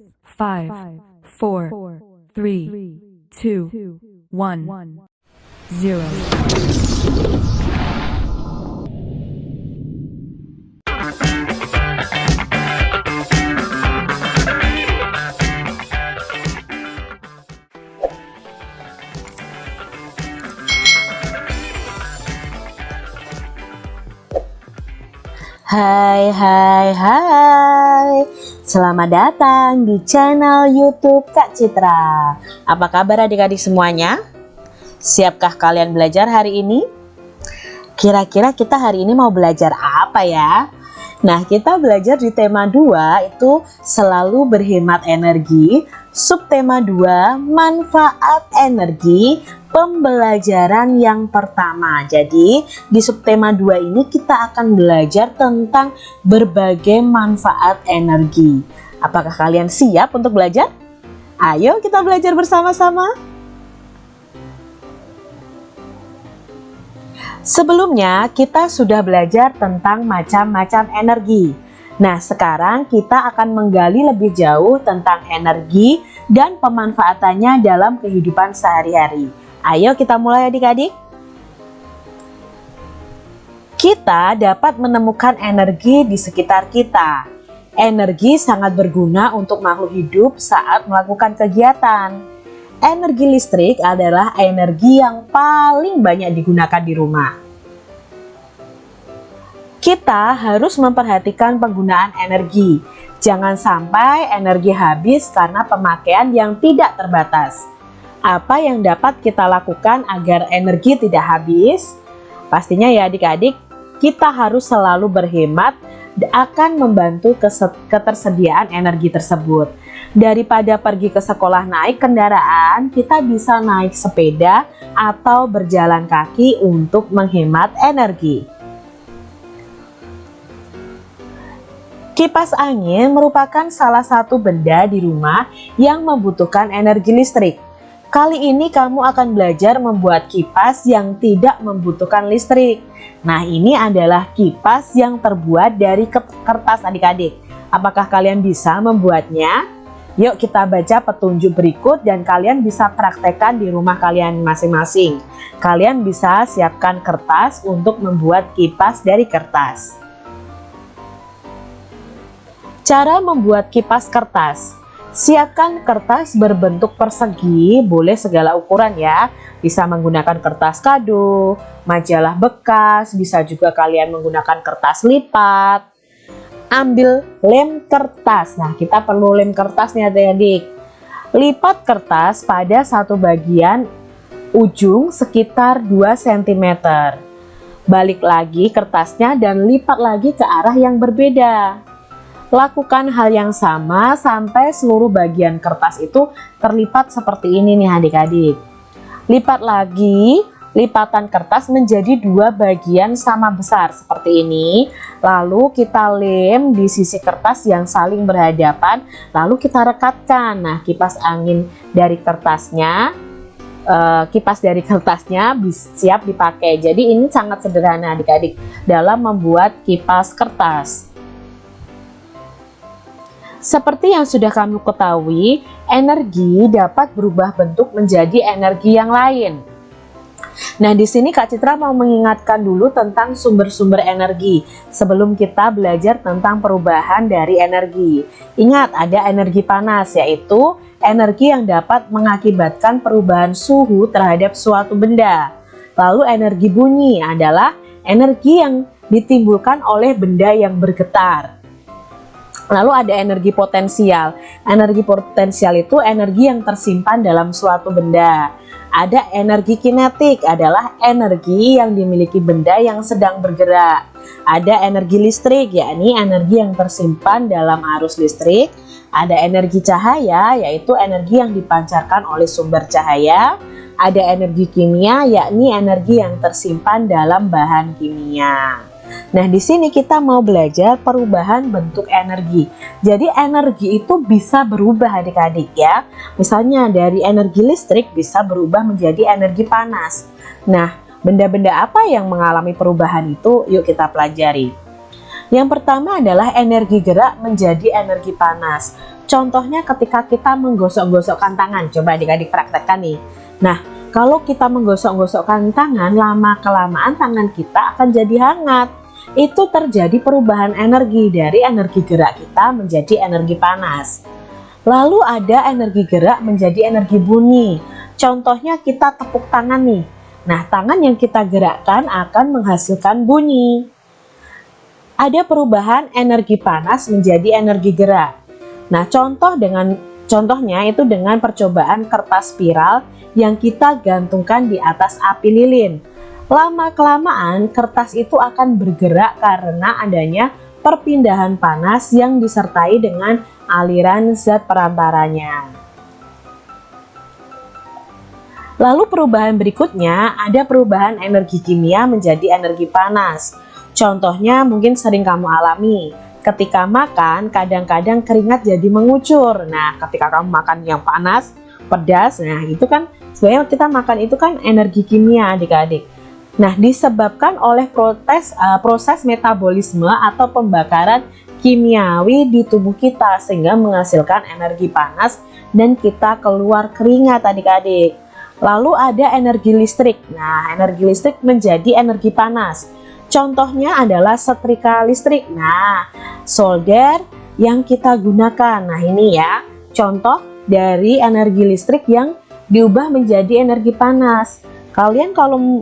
5, 4, 3, 2, 1, 0. Hai, selamat datang di channel YouTube Kak Citra. Apa kabar adik-adik semuanya? Siapkah kalian belajar hari ini? Kira-kira kita hari ini mau belajar apa ya? Nah, kita belajar di tema 2 itu selalu berhemat energi, subtema 2 manfaat energi, pembelajaran yang pertama. Jadi di subtema 2 ini kita akan belajar tentang berbagai manfaat energi. Apakah kalian siap untuk belajar? Ayo kita belajar bersama-sama. Sebelumnya kita sudah belajar tentang macam-macam energi. Nah, sekarang kita akan menggali lebih jauh tentang energi dan pemanfaatannya dalam kehidupan sehari-hari. Ayo kita mulai adik-adik. Kita dapat menemukan energi di sekitar kita. Energi sangat berguna untuk makhluk hidup saat melakukan kegiatan. Energi listrik adalah energi yang paling banyak digunakan di rumah. Kita harus memperhatikan penggunaan energi. Jangan sampai energi habis karena pemakaian yang tidak terbatas. Apa yang dapat kita lakukan agar energi tidak habis? Pastinya ya adik-adik, kita harus selalu berhemat akan membantu ketersediaan energi tersebut. Daripada pergi ke sekolah naik kendaraan, kita bisa naik sepeda atau berjalan kaki untuk menghemat energi. Kipas angin merupakan salah satu benda di rumah yang membutuhkan energi listrik. Kali ini kamu akan belajar membuat kipas yang tidak membutuhkan listrik. Nah, ini adalah kipas yang terbuat dari kertas adik-adik. Apakah kalian bisa membuatnya? Yuk kita baca petunjuk berikut dan kalian bisa praktekkan di rumah kalian masing-masing. Kalian bisa siapkan kertas untuk membuat kipas dari kertas. Cara membuat kipas kertas. Siapkan kertas berbentuk persegi, boleh segala ukuran ya. Bisa menggunakan kertas kado, majalah bekas, bisa juga kalian menggunakan kertas lipat. Ambil lem kertas. Nah, kita perlu lem kertas nih adik-adik. Lipat kertas pada satu bagian ujung sekitar 2 cm. Balik lagi kertasnya dan lipat lagi ke arah yang berbeda. Lakukan hal yang sama sampai seluruh bagian kertas itu terlipat seperti ini nih adik-adik. Lipat lagi. Lipatan kertas menjadi 2 bagian sama besar seperti ini. Lalu kita lem di sisi kertas yang saling berhadapan. Lalu kita rekatkan. Nah, kipas angin dari kertasnya, siap dipakai. Jadi ini sangat sederhana adik-adik dalam membuat kipas kertas. Seperti yang sudah kamu ketahui, energi dapat berubah bentuk menjadi energi yang lain. Nah, di sini Kak Citra mau mengingatkan dulu tentang sumber-sumber energi sebelum kita belajar tentang perubahan dari energi. Ingat, ada energi panas, yaitu energi yang dapat mengakibatkan perubahan suhu terhadap suatu benda. Lalu energi bunyi adalah energi yang ditimbulkan oleh benda yang bergetar. Lalu ada energi potensial. Energi potensial itu energi yang tersimpan dalam suatu benda. Ada energi kinetik, adalah energi yang dimiliki benda yang sedang bergerak. Ada energi listrik, yakni energi yang tersimpan dalam arus listrik. Ada energi cahaya, yaitu energi yang dipancarkan oleh sumber cahaya. Ada energi kimia, yakni energi yang tersimpan dalam bahan kimia. Nah, di sini kita mau belajar perubahan bentuk energi. Jadi energi itu bisa berubah adik-adik ya. Misalnya dari energi listrik bisa berubah menjadi energi panas. Nah, benda-benda apa yang mengalami perubahan itu? Yuk kita pelajari. Yang pertama adalah energi gerak menjadi energi panas. Contohnya ketika kita menggosok-gosokkan tangan, coba adik-adik praktekkan nih. Nah, kalau kita menggosok-gosokkan tangan, lama-kelamaan tangan kita akan jadi hangat. Itu terjadi perubahan energi dari energi gerak kita menjadi energi panas. Lalu ada energi gerak menjadi energi bunyi. Contohnya kita tepuk tangan nih. Nah, tangan yang kita gerakkan akan menghasilkan bunyi. Ada perubahan energi panas menjadi energi gerak. Nah, contohnya itu dengan percobaan kertas spiral yang kita gantungkan di atas api lilin. Lama-kelamaan kertas itu akan bergerak karena adanya perpindahan panas yang disertai dengan aliran zat perantaranya. Lalu perubahan berikutnya ada perubahan energi kimia menjadi energi panas. Contohnya mungkin sering kamu alami. Ketika makan, kadang-kadang keringat jadi mengucur. Nah, ketika kamu makan yang panas, pedas, nah itu kan sebenarnya kita makan itu kan energi kimia adik-adik. Nah, disebabkan oleh proses metabolisme atau pembakaran kimiawi di tubuh kita sehingga menghasilkan energi panas dan kita keluar keringat adik-adik. Lalu ada energi listrik. Nah, energi listrik menjadi energi panas. Contohnya adalah setrika listrik. Nah, solder yang kita gunakan. Nah, ini ya contoh dari energi listrik yang diubah menjadi energi panas. Kalian kalau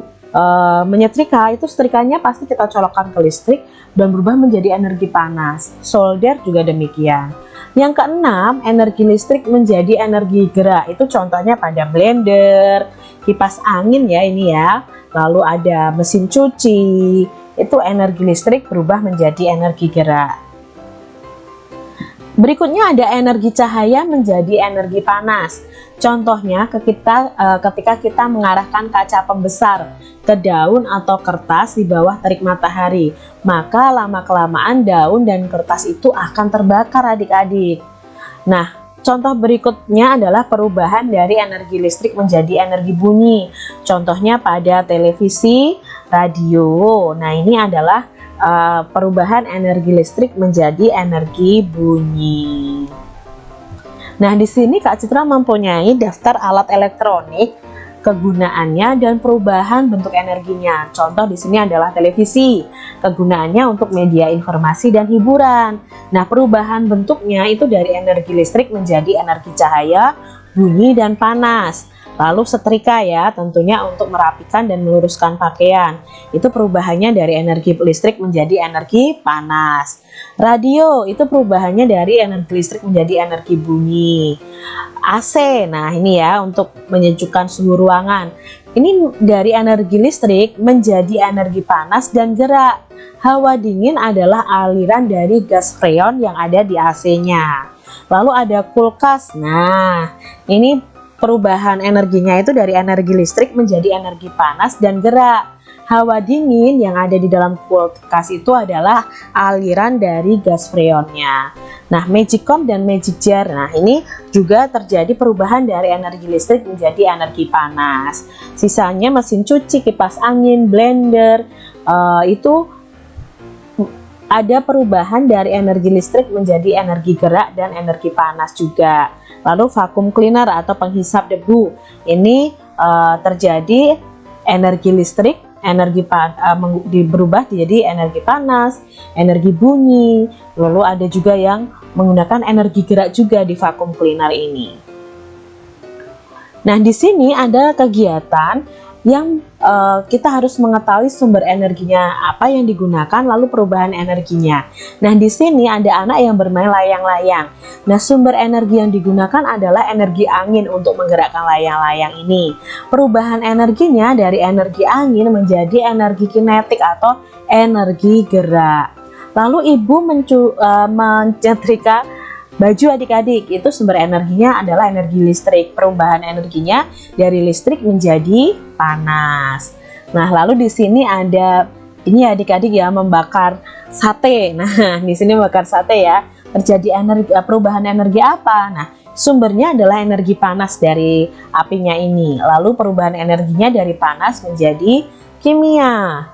menyetrika itu setrikanya pasti kita colokkan ke listrik dan berubah menjadi energi panas. Solder juga demikian. Yang keenam, energi listrik menjadi energi gerak. Itu contohnya pada blender, kipas angin ya ini ya. Lalu ada mesin cuci. Itu energi listrik berubah menjadi energi gerak. Berikutnya ada energi cahaya menjadi energi panas. Contohnya ketika kita mengarahkan kaca pembesar ke daun atau kertas di bawah terik matahari, maka lama-kelamaan daun dan kertas itu akan terbakar adik-adik. Nah, contoh berikutnya adalah perubahan dari energi listrik menjadi energi bunyi. Contohnya pada televisi, radio. Nah, ini adalah perubahan energi listrik menjadi energi bunyi. Nah, di sini Kak Citra mempunyai daftar alat elektronik, kegunaannya dan perubahan bentuk energinya. Contoh di sini adalah televisi. Kegunaannya untuk media informasi dan hiburan. Nah, perubahan bentuknya itu dari energi listrik menjadi energi cahaya, bunyi dan panas. Lalu setrika ya, tentunya untuk merapikan dan meluruskan pakaian. Itu perubahannya dari energi listrik menjadi energi panas. Radio itu perubahannya dari energi listrik menjadi energi bunyi. AC, nah ini ya untuk menyejukkan suhu ruangan. Ini dari energi listrik menjadi energi panas dan gerak. Hawa dingin adalah aliran dari gas freon yang ada di AC-nya. Lalu ada kulkas. Nah, ini perubahan energinya itu dari energi listrik menjadi energi panas dan gerak. Hawa dingin yang ada di dalam kulkas itu adalah aliran dari gas freonnya. Nah, magic comb dan magic jar. Nah, ini juga terjadi perubahan dari energi listrik menjadi energi panas. Sisanya mesin cuci, kipas angin, blender, itu ada perubahan dari energi listrik menjadi energi gerak dan energi panas juga. Lalu vacuum cleaner atau penghisap debu. Ini terjadi energi listrik, berubah menjadi energi panas, energi bunyi. Lalu ada juga yang menggunakan energi gerak juga di vacuum cleaner ini. Nah, di sini ada kegiatan yang kita harus mengetahui sumber energinya apa yang digunakan, lalu perubahan energinya. Nah, di sini ada anak yang bermain layang-layang. Nah, sumber energi yang digunakan adalah energi angin untuk menggerakkan layang-layang ini. Perubahan energinya dari energi angin menjadi energi kinetik atau energi gerak. Lalu ibu menyetrika baju adik-adik, itu sumber energinya adalah energi listrik. Perubahan energinya dari listrik menjadi panas. Nah, lalu di sini ada ini adik-adik ya, membakar sate. Nah, di sini membakar sate ya. Terjadi perubahan energi apa? Nah, sumbernya adalah energi panas dari apinya ini. Lalu perubahan energinya dari panas menjadi kimia.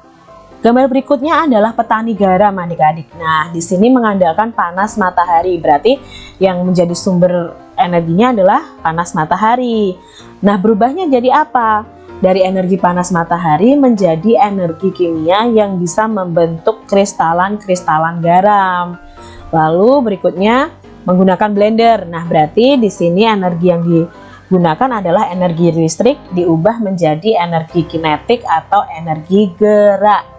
Gambar berikutnya adalah petani garam adik-adik. Nah, di sini mengandalkan panas matahari, berarti yang menjadi sumber energinya adalah panas matahari. Nah, berubahnya jadi apa? Dari energi panas matahari menjadi energi kimia yang bisa membentuk kristalan-kristalan garam. Lalu berikutnya menggunakan blender. Nah, berarti di sini energi yang digunakan adalah energi listrik diubah menjadi energi kinetik atau energi gerak.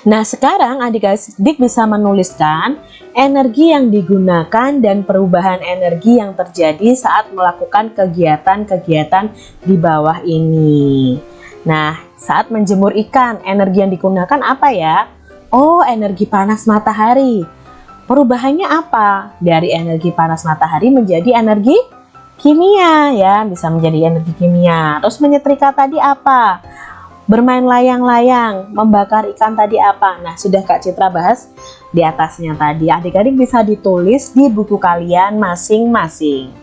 Nah, sekarang adik-adik bisa menuliskan energi yang digunakan dan perubahan energi yang terjadi saat melakukan kegiatan-kegiatan di bawah ini. Nah, saat menjemur ikan, energi yang digunakan apa ya? Oh, energi panas matahari. Perubahannya apa? Dari energi panas matahari menjadi energi kimia ya, bisa menjadi energi kimia. Terus menyetrika tadi apa? Bermain layang-layang, membakar ikan tadi apa? Nah, sudah Kak Citra bahas di atasnya tadi. Adik-adik bisa ditulis di buku kalian masing-masing.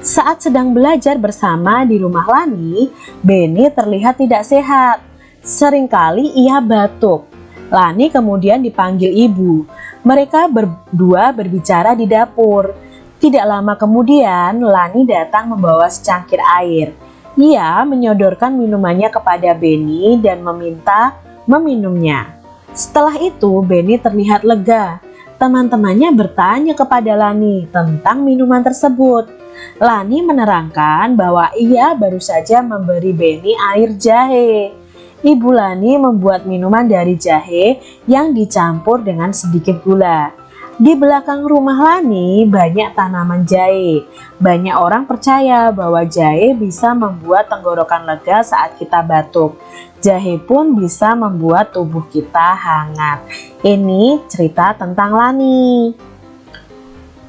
Saat sedang belajar bersama di rumah Lani, Beni terlihat tidak sehat. Seringkali ia batuk. Lani kemudian dipanggil ibu. Mereka berdua berbicara di dapur. Tidak lama kemudian, Lani datang membawa secangkir air. Ia menyodorkan minumannya kepada Beni dan meminta meminumnya. Setelah itu, Beni terlihat lega. Teman-temannya bertanya kepada Lani tentang minuman tersebut. Lani menerangkan bahwa ia baru saja memberi Beni air jahe. Ibu Lani membuat minuman dari jahe yang dicampur dengan sedikit gula. Di belakang rumah Lani banyak tanaman jahe. Banyak orang percaya bahwa jahe bisa membuat tenggorokan lega saat kita batuk. Jahe pun bisa membuat tubuh kita hangat. Ini cerita tentang Lani.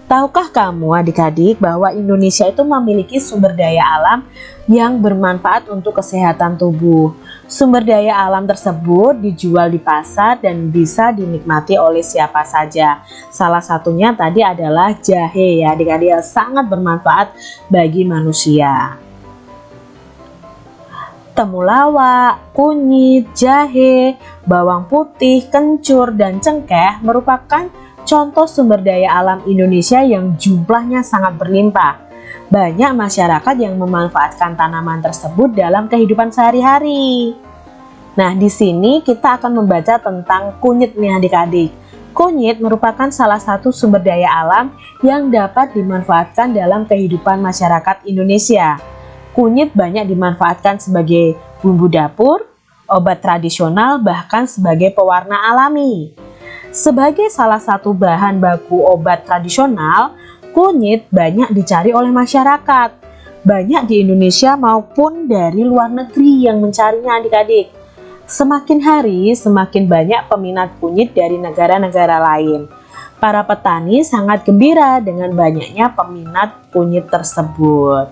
Tahukah kamu adik-adik bahwa Indonesia itu memiliki sumber daya alam yang bermanfaat untuk kesehatan tubuh. Sumber daya alam tersebut dijual di pasar dan bisa dinikmati oleh siapa saja. Salah satunya tadi adalah jahe ya adik-adik, sangat bermanfaat bagi manusia. Temulawak, kunyit, jahe, bawang putih, kencur, dan cengkeh merupakan contoh sumber daya alam Indonesia yang jumlahnya sangat berlimpah. Banyak masyarakat yang memanfaatkan tanaman tersebut dalam kehidupan sehari-hari. Nah, di sini kita akan membaca tentang kunyit nih adik-adik. Kunyit merupakan salah satu sumber daya alam yang dapat dimanfaatkan dalam kehidupan masyarakat Indonesia. Kunyit banyak dimanfaatkan sebagai bumbu dapur, obat tradisional, bahkan sebagai pewarna alami. Sebagai salah satu bahan baku obat tradisional, kunyit banyak dicari oleh masyarakat. Banyak di Indonesia maupun dari luar negeri yang mencarinya adik-adik. Semakin hari, semakin banyak peminat kunyit dari negara-negara lain. Para petani sangat gembira dengan banyaknya peminat kunyit tersebut.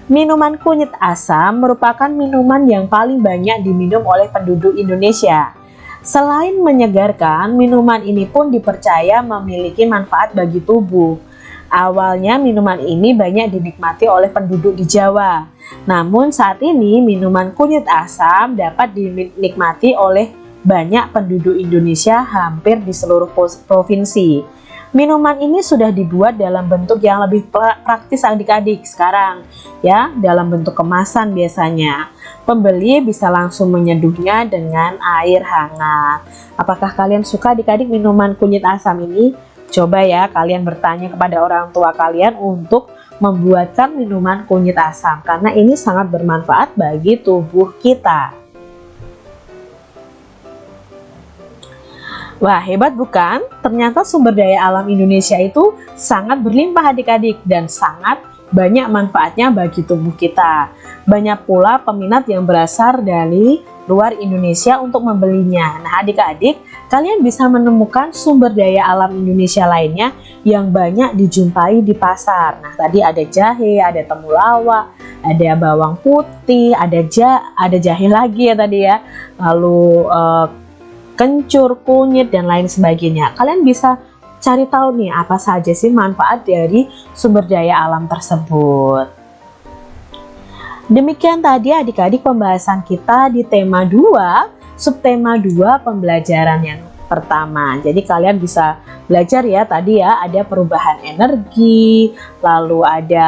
Minuman kunyit asam merupakan minuman yang paling banyak diminum oleh penduduk Indonesia. Selain menyegarkan, minuman ini pun dipercaya memiliki manfaat bagi tubuh. Awalnya minuman ini banyak dinikmati oleh penduduk di Jawa. Namun saat ini minuman kunyit asam dapat dinikmati oleh banyak penduduk Indonesia hampir di seluruh provinsi. Minuman ini sudah dibuat dalam bentuk yang lebih praktis adik-adik sekarang, ya, dalam bentuk kemasan biasanya. Pembeli bisa langsung menyeduhnya dengan air hangat. Apakah kalian suka adik-adik minuman kunyit asam ini? Coba ya kalian bertanya kepada orang tua kalian untuk membuatkan minuman kunyit asam, karena ini sangat bermanfaat bagi tubuh kita. Wah, hebat bukan? Ternyata sumber daya alam Indonesia itu sangat berlimpah adik-adik dan sangat banyak manfaatnya bagi tubuh kita. Banyak pula peminat yang berasal dari luar Indonesia untuk membelinya. Nah adik-adik, kalian bisa menemukan sumber daya alam Indonesia lainnya yang banyak dijumpai di pasar. Nah tadi ada jahe, ada temulawak, ada bawang putih, ada jahe lagi ya tadi ya. Lalu kencur, kunyit, dan lain sebagainya. Kalian bisa cari tahu nih apa saja sih manfaat dari sumber daya alam tersebut. Demikian tadi adik-adik pembahasan kita di tema 2, subtema 2 pembelajaran yang pertama. Jadi kalian bisa belajar ya, tadi ya ada perubahan energi, lalu ada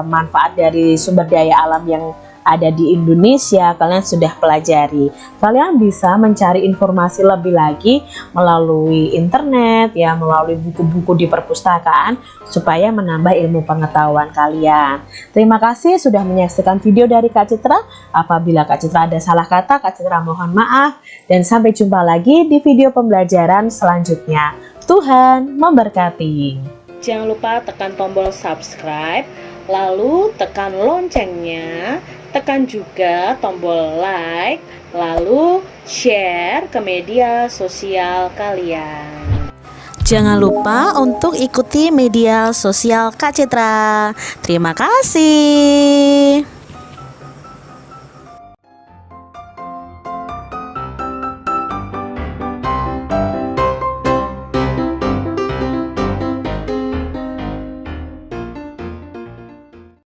manfaat dari sumber daya alam yang ada di Indonesia, kalian sudah pelajari. Kalian bisa mencari informasi lebih lagi melalui internet ya, melalui buku-buku di perpustakaan supaya menambah ilmu pengetahuan kalian. Terima kasih sudah menyaksikan video dari Kak Citra. Apabila Kak Citra ada salah kata, Kak Citra mohon maaf, dan sampai jumpa lagi di video pembelajaran selanjutnya. Tuhan memberkati. Jangan lupa tekan tombol subscribe, lalu tekan loncengnya, tekan juga tombol like, lalu share ke media sosial kalian. Jangan lupa untuk ikuti media sosial Kak Citra. Terima kasih.